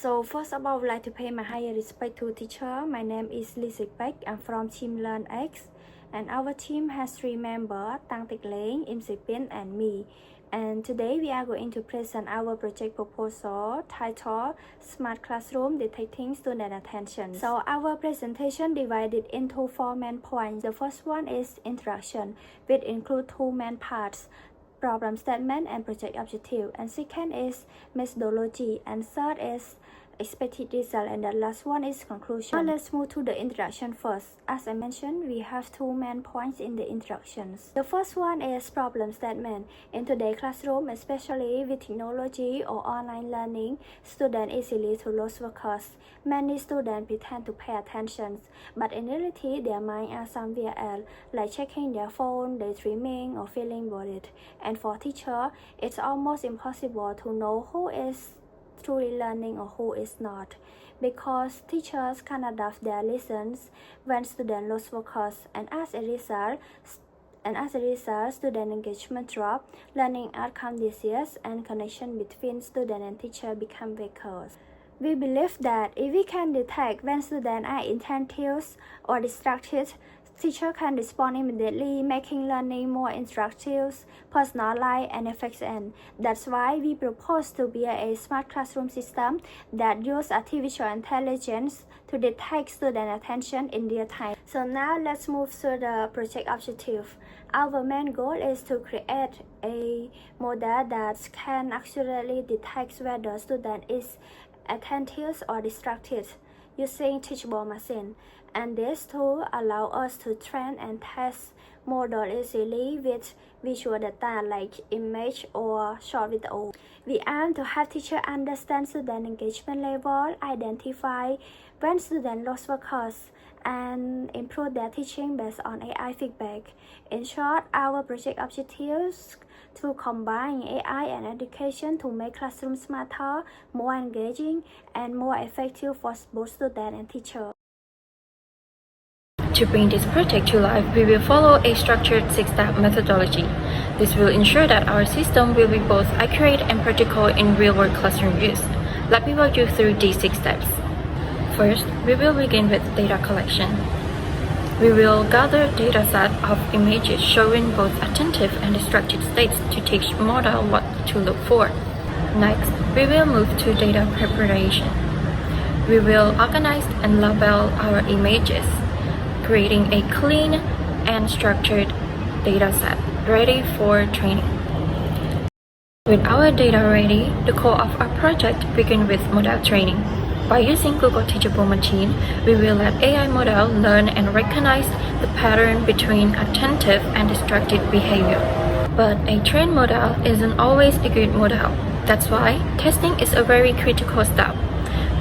So first of all, I would like to pay my higher respect to teacher. My name is Lisa Beck. I'm from team LearnX, and our team has 3 members: Tang Tik Leng, Im Sipin, and me. And today we are going to present our project proposal titled Smart Classroom Detecting Student Attention. So our presentation divided into 4 main points. The first one is introduction, which include 2 main parts: problem statement and project objective, and second is methodology, and third is expected result, and the last one is conclusion. Now let's move to the introduction first. As I mentioned, we have 2 main points in the introductions. The first one is problem statement. In today's classroom, especially with technology or online learning, students easily to lose focus. Many students pretend to pay attention, but in reality, their minds are somewhere else, like checking their phone, daydreaming, or feeling bored. And for teacher, it's almost impossible to know who is truly learning or who is not, because teachers can adapt their lessons when students lose focus, and as a result, student engagement drop, learning outcome decreases, and connection between student and teacher become weaker. We believe that if we can detect when students are inattentive or distracted, teacher can respond immediately, making learning more interactive, personalized, and effective. That's why we propose to build a smart classroom system that uses artificial intelligence to detect student attention in real time. So now let's move to the project objective. Our main goal is to create a model that can accurately detect whether student is attentive or distracted using teachable machine, and this tool allow us to train and test model easily with visual data like image or short video. We aim to have teacher understand student engagement level, identify when students lose focus, and improve their teaching based on AI feedback. In short, our project objectives to combine AI and education to make classrooms smarter, more engaging, and more effective for both students and teachers. To bring this project to life, we will follow a structured 6-step methodology. This will ensure that our system will be both accurate and practical in real-world classroom use. Let me walk you through these 6 steps. First, we will begin with data collection. We will gather data set of images showing both attentive and distracted states to teach model what to look for. Next, we will move to data preparation. We will organize and label our images, creating a clean and structured data set ready for training. With our data ready, the core of our project begins with model training. By using Google Teachable Machine, we will let AI model learn and recognize the pattern between attentive and distracted behavior. But a trained model isn't always a good model. That's why testing is a very critical step.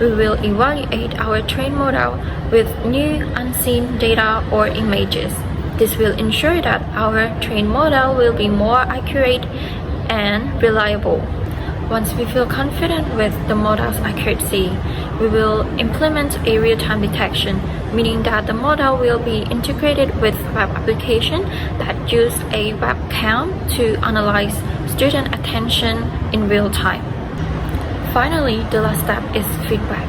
We will evaluate our trained model with new unseen data or images. This will ensure that our trained model will be more accurate and reliable. Once we feel confident with the model's accuracy, we will implement a real-time detection, meaning that the model will be integrated with web application that use a webcam to analyze student attention in real time. Finally, the last step is feedback.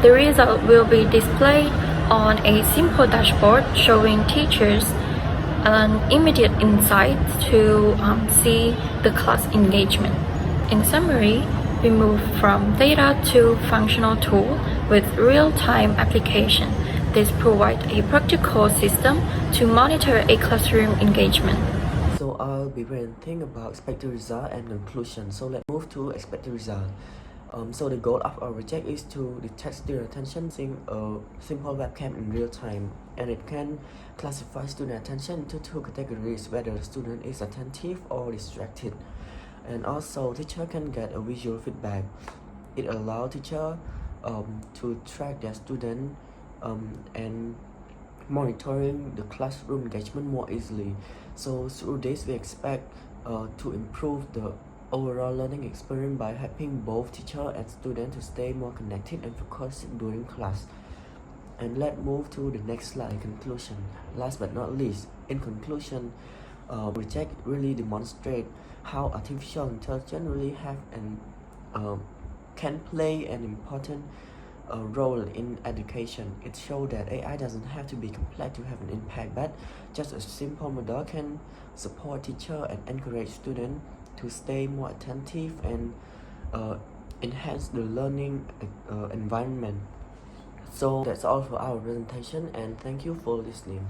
The result will be displayed on a simple dashboard showing teachers an immediate insight to see the class engagement. In summary, we move from data to functional tool with real-time application. This provides a practical system to monitor a classroom engagement. So I'll be presenting about expected result and conclusion. So let's move to expected result. So the goal of our project is to detect student attention using a simple webcam in real time, and it can classify student attention into 2 categories: whether the student is attentive or distracted. And also, teacher can get a visual feedback. It allows teacher to track their student and monitoring the classroom engagement more easily. So through this, we expect to improve the overall learning experience by helping both teacher and student to stay more connected and focused during class. And let's move to the next slide, conclusion. Last but not least, in conclusion, project really demonstrate how artificial intelligence really have an can play an important role in education. It shows that AI doesn't have to be complex to have an impact, but just a simple model can support teacher and encourage students to stay more attentive and enhance the learning environment. So that's all for our presentation, and thank you for listening.